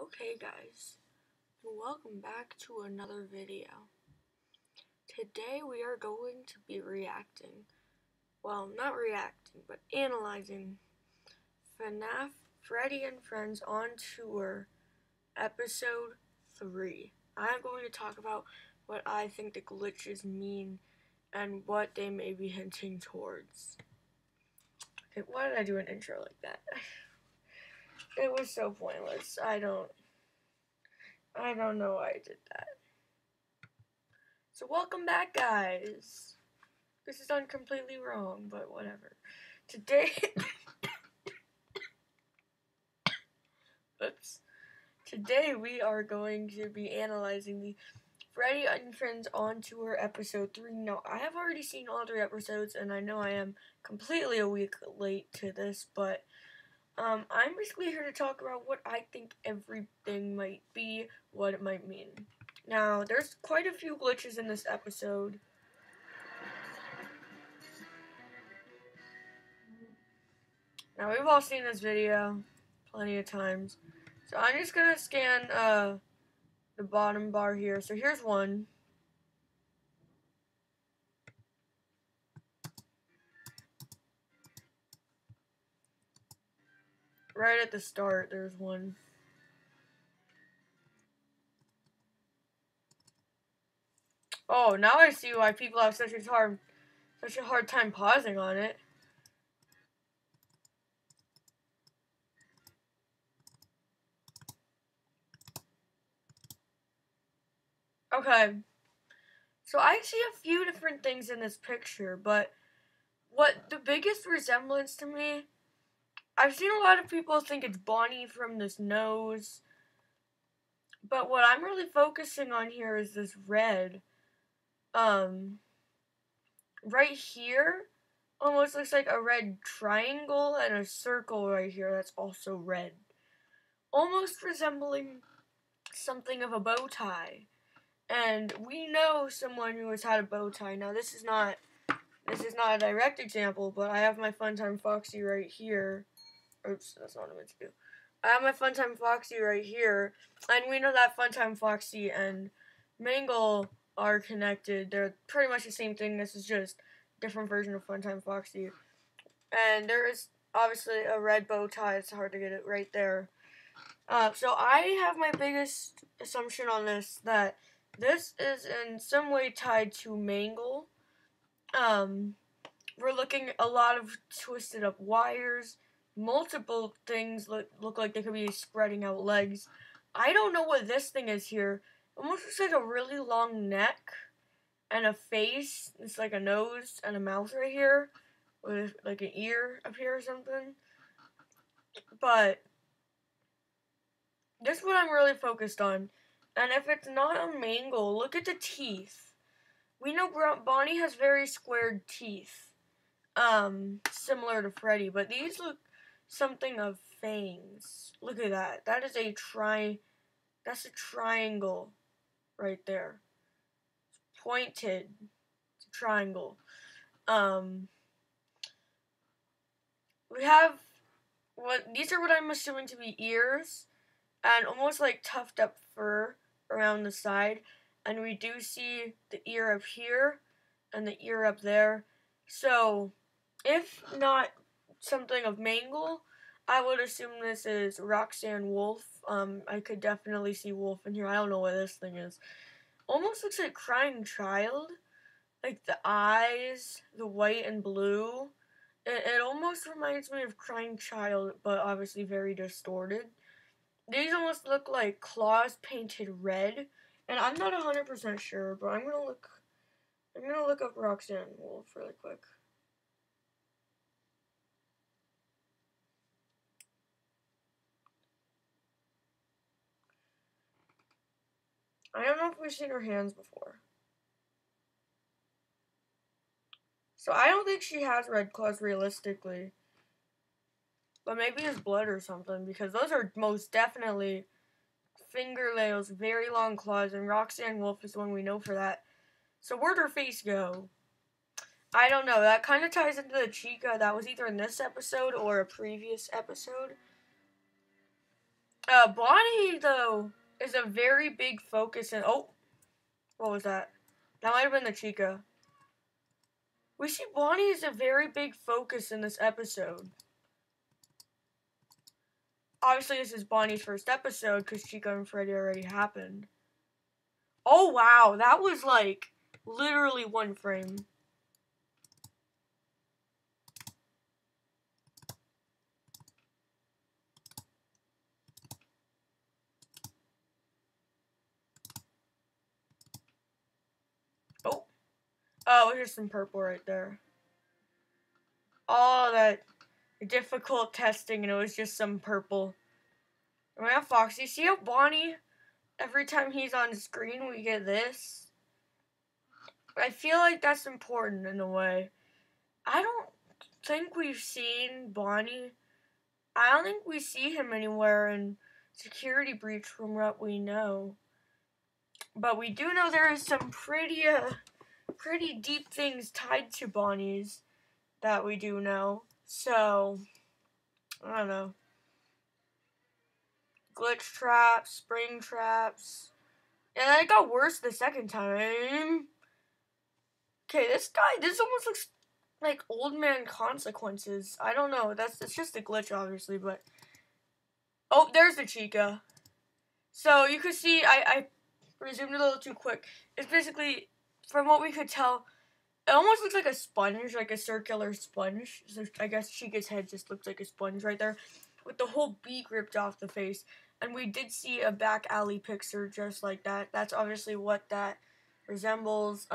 Okay guys, welcome back to another video. Today we are going to be reacting, well not reacting, but analyzing FNAF Freddy and Friends on Tour episode 3. I'm going to talk about what I think the glitches mean and what they may be hinting towards. Okay, why did I do an intro like that? It was so pointless. I don't know why I did that. So welcome back, guys. This is done completely wrong, but whatever. Today, Today we are going to be analyzing the Freddy and Friends on Tour episode 3. Now, I have already seen all 3 episodes, and I know I am completely a week late to this, but I'm basically here to talk about what I think everything might be, what it might mean. Now, there's quite a few glitches in this episode. Now, we've all seen this video plenty of times. So I'm just going to scan the bottom bar here. So here's one. Right at the start, there's one. Oh, now I see why people have such a hard time pausing on it. Okay. So I see a few different things in this picture, but what the biggest resemblance to me, I've seen a lot of people think it's Bonnie from this nose, but what I'm really focusing on here is this red. Right here, almost looks like a red triangle and a circle right here that's also red. Almost resembling something of a bow tie. And we know someone who has had a bow tie. Now this is not a direct example, but I have my Funtime Foxy right here. Oops, that's not what I meant to do. I have my Funtime Foxy right here, and we know that Funtime Foxy and Mangle are connected. They're pretty much the same thing. This is just a different version of Funtime Foxy. And there is obviously a red bow tie. It's hard to get it right there. So I have my biggest assumption on this, that this is in some way tied to Mangle. We're looking at a lot of twisted up wires. Multiple things look like they could be spreading out legs. I don't know what this thing is here. Almost looks like a really long neck and a face. It's like a nose and a mouth right here with like an ear up here or something. But this is what I'm really focused on. And if it's not a Mangle, look at the teeth. We know Bonnie has very squared teeth. Similar to Freddy, but these look something of fangs. Look at that. That's a triangle right there. It's pointed. It's a triangle. We have these are what I'm assuming to be ears and almost like tufted up fur around the side, and we do see the ear up here and the ear up there. So if not something of Mangle, I would assume this is Roxanne Wolf. I could definitely see Wolf in here. I don't know what this thing is. Almost looks like Crying Child. Like the eyes, the white and blue. It almost reminds me of Crying Child, but obviously very distorted. These almost look like claws painted red. And I'm not 100% sure, but I'm gonna look up Roxanne Wolf really quick. I don't know if we've seen her hands before. So I don't think she has red claws realistically. But maybe it's blood or something, because those are most definitely fingernails, very long claws, and Roxanne Wolf is the one we know for that. So where'd her face go? I don't know. That kind of ties into the Chica that was either in this episode or a previous episode. Bonnie, though, is a very big focus in... Oh, what was that? That might have been the Chica. We see Bonnie is a very big focus in this episode. Obviously, this is Bonnie's first episode because Chica and Freddy already happened. Oh, wow. That was, like, literally one frame. Oh. Oh, here's some purple right there. All that difficult testing, and it was just some purple. And we have Foxy. See how Bonnie, every time he's on screen, we get this? I feel like that's important in a way. I don't think we've seen Bonnie. I don't think we see him anywhere in Security Breach from what we know. But we do know there is some pretty deep things tied to Bonnie's that we do know. So, I don't know. Glitch traps, spring traps. And it got worse the second time. Okay, this almost looks like Old Man Consequences. I don't know. It's just a glitch, obviously, but... Oh, there's the Chica. So, you could see, I resumed a little too quick. It's basically, from what we could tell, it almost looks like a sponge, like a circular sponge. So, I guess Chica's head just looks like a sponge right there, with the whole beak ripped off the face. And we did see a back alley picture just like that. That's obviously what that resembles.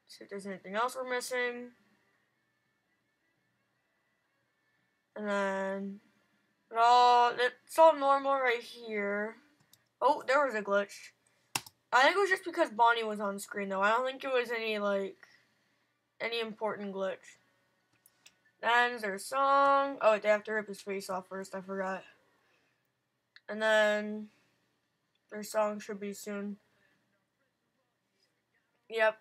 See if there's anything else we're missing. And then it's all normal right here. Oh, there was a glitch. I think it was just because Bonnie was on screen though. I don't think it was any important glitch. Then their song. Oh, they have to rip his face off first, I forgot. And then their song should be soon. Yep.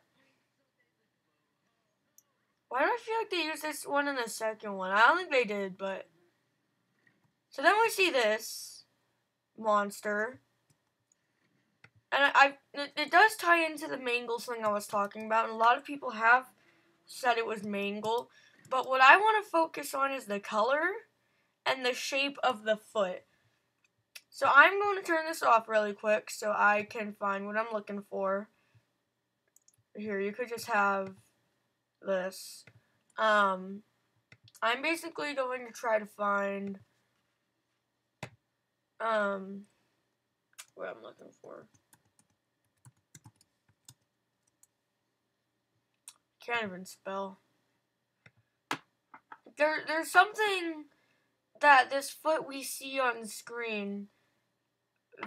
Why do I feel like they used this one in the second one? I don't think they did, but... So then we see this monster. And it does tie into the Mangle thing I was talking about. And a lot of people have said it was Mangle. But what I want to focus on is the color and the shape of the foot. So I'm going to turn this off really quick so I can find what I'm looking for. Here, you could just have this. I'm basically going to try to find what I'm looking for. Can't even spell. There's something that this foot we see on screen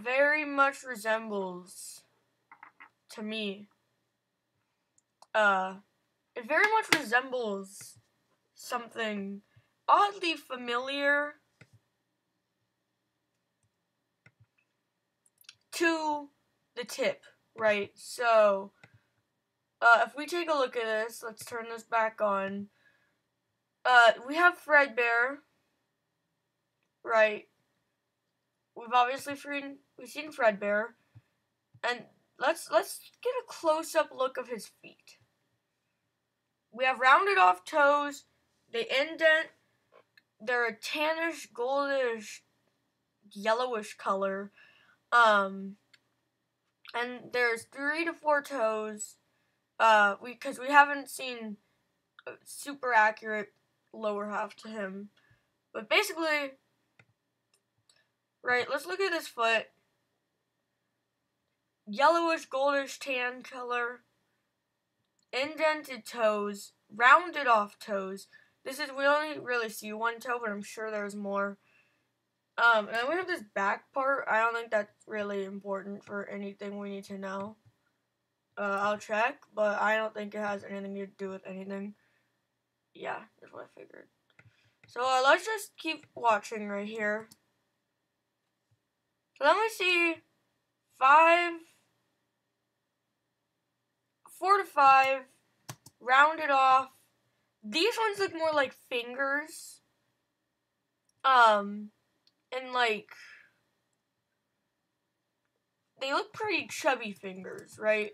very much resembles to me. It very much resembles something oddly familiar to the tip, right? So, if we take a look at this, let's turn this back on. We have Fredbear, right? We've obviously seen Fredbear, and let's get a close-up look of his feet. We have rounded off toes. They indent. They're a tannish, goldish, yellowish color. And there's 3 to 4 toes. Because we haven't seen a super accurate lower half to him. But basically, right, let's look at this foot. Yellowish, goldish, tan color. Indented toes. Rounded off toes. We only really see one toe, but I'm sure there's more. And then we have this back part. I don't think that's really important for anything we need to know. I'll check, but I don't think it has anything to do with anything. Yeah, that's what I figured. So let's just keep watching right here. So then we see 4 to 5, rounded off. These ones look more like fingers. And like, they look pretty chubby fingers, right?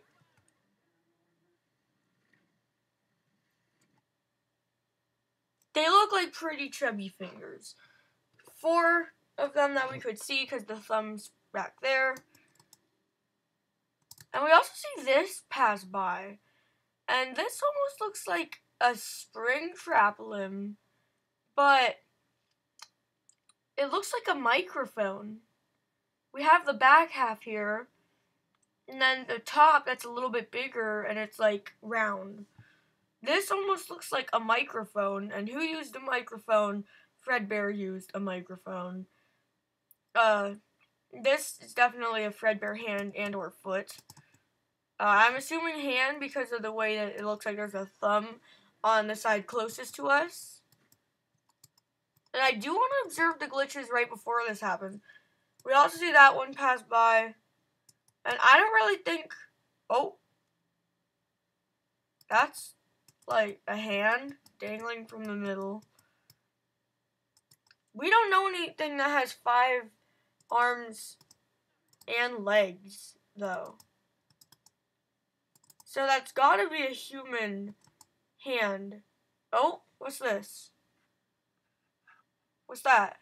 They look like pretty chubby fingers. 4 of them that we could see because the thumb's back there. And we also see this pass by. And this almost looks like a spring trap limb, but it looks like a microphone. We have the back half here, and then the top that's a little bit bigger and it's like round. This almost looks like a microphone, and who used a microphone? Fredbear used a microphone. This is definitely a Fredbear hand and or foot. I'm assuming hand because of the way that it looks like there's a thumb on the side closest to us. And I do want to observe the glitches right before this happens. We also see that one pass by. And I don't really think... Oh. That's like a hand dangling from the middle. We don't know anything that has 5 arms and legs, though. So that's gotta be a human hand. Oh, what's this? What's that?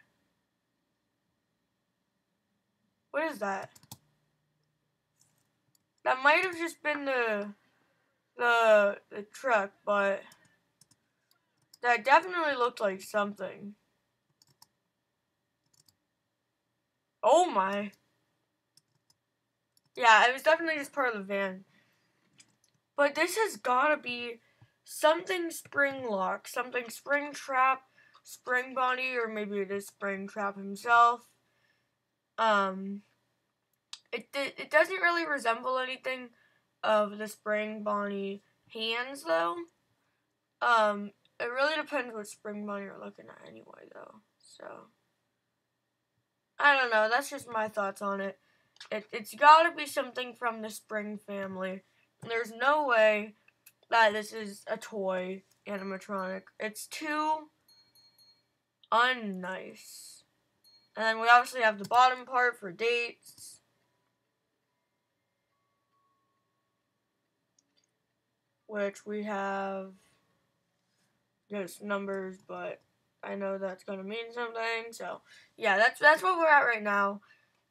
What is that? That might have just been the truck, but that definitely looked like something. Oh my. Yeah, it was definitely just part of the van. But this has gotta be something spring lock, something spring trap, spring body, or maybe it is spring trap himself. It doesn't really resemble anything of the spring bonnie hands though. It really depends what spring bonnie you're looking at anyway though. So I don't know. That's just my thoughts on it. It's gotta be something from the spring family. There's no way that this is a toy animatronic. It's too unnice. And then we obviously have the bottom part for dates. Which we have just numbers, but I know that's gonna mean something. So yeah, that's what we're at right now.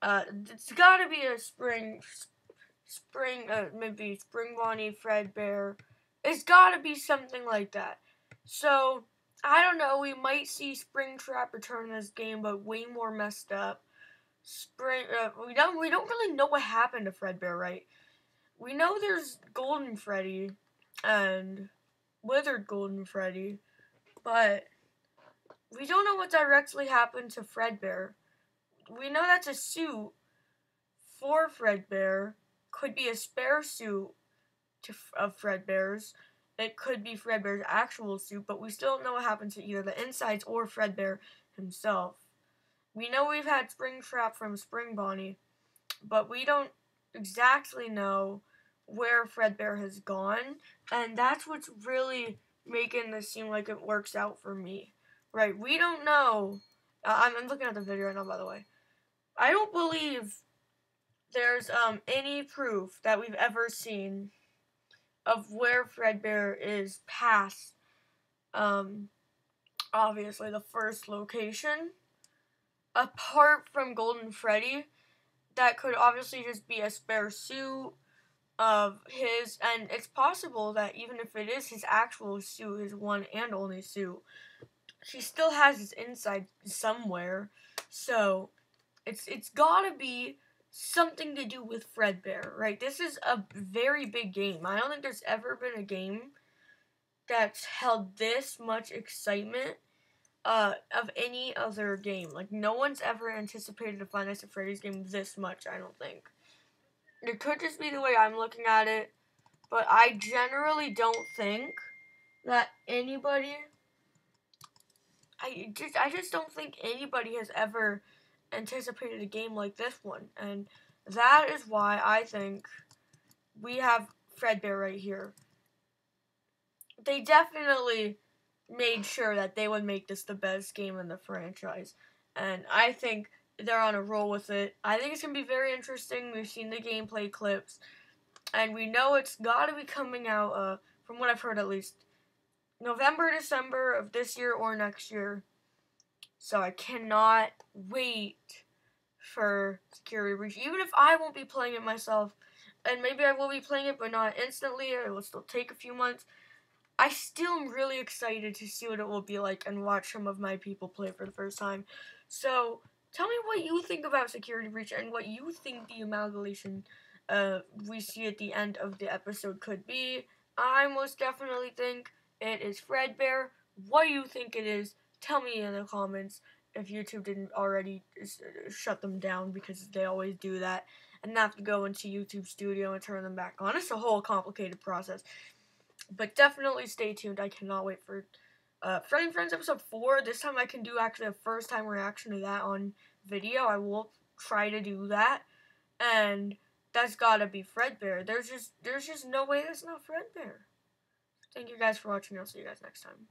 It's gotta be a spring, maybe spring bonnie, Fredbear. It's gotta be something like that. So I don't know. We might see Springtrap return in this game, but way more messed up. We don't really know what happened to Fredbear, right? We know there's Golden Freddy and Withered Golden Freddy, but we don't know what directly happened to Fredbear. We know that's a suit for Fredbear. Could be a spare suit of Fredbear's. It could be Fredbear's actual suit, but we still don't know what happened to either the insides or Fredbear himself. We know we've had Springtrap from Spring Bonnie, but we don't exactly know where Fredbear has gone, and that's what's really making this seem like it works out for me. Right, we don't know. I'm looking at the video right now, by the way. I don't believe there's any proof that we've ever seen of where Fredbear is past, obviously the first location. Apart from Golden Freddy, that could obviously just be a spare suit of his, and it's possible that even if it is his actual suit, his one and only suit, he still has his inside somewhere. So it's gotta be something to do with Fredbear, right? This is a very big game. I don't think there's ever been a game that's held this much excitement of any other game. Like, no one's ever anticipated a Five Nights at Freddy's game this much, I don't think. It could just be the way I'm looking at it, but I generally don't think that anybody... I just don't think anybody has ever anticipated a game like this one, and that is why I think we have Fredbear right here. They definitely made sure that they would make this the best game in the franchise, and I think they're on a roll with it. I think it's going to be very interesting. We've seen the gameplay clips, and we know it's got to be coming out, from what I've heard at least, November, December of this year or next year. So I cannot wait for Security Breach. Even if I won't be playing it myself, and maybe I will be playing it, but not instantly, it will still take a few months, I still am really excited to see what it will be like and watch some of my people play for the first time. So, tell me what you think about Security Breach and what you think the amalgamation we see at the end of the episode could be. I most definitely think it is Fredbear. What do you think it is? Tell me in the comments if YouTube didn't already shut them down, because they always do that, and have to go into YouTube Studio and turn them back on. It's a whole complicated process. But definitely stay tuned. I cannot wait for Freddy and Friends episode 4. This time I can do actually a first time reaction to that on video. I will try to do that. And that's gotta be Fredbear. There's just no way that's not Fredbear. Thank you guys for watching. I'll see you guys next time.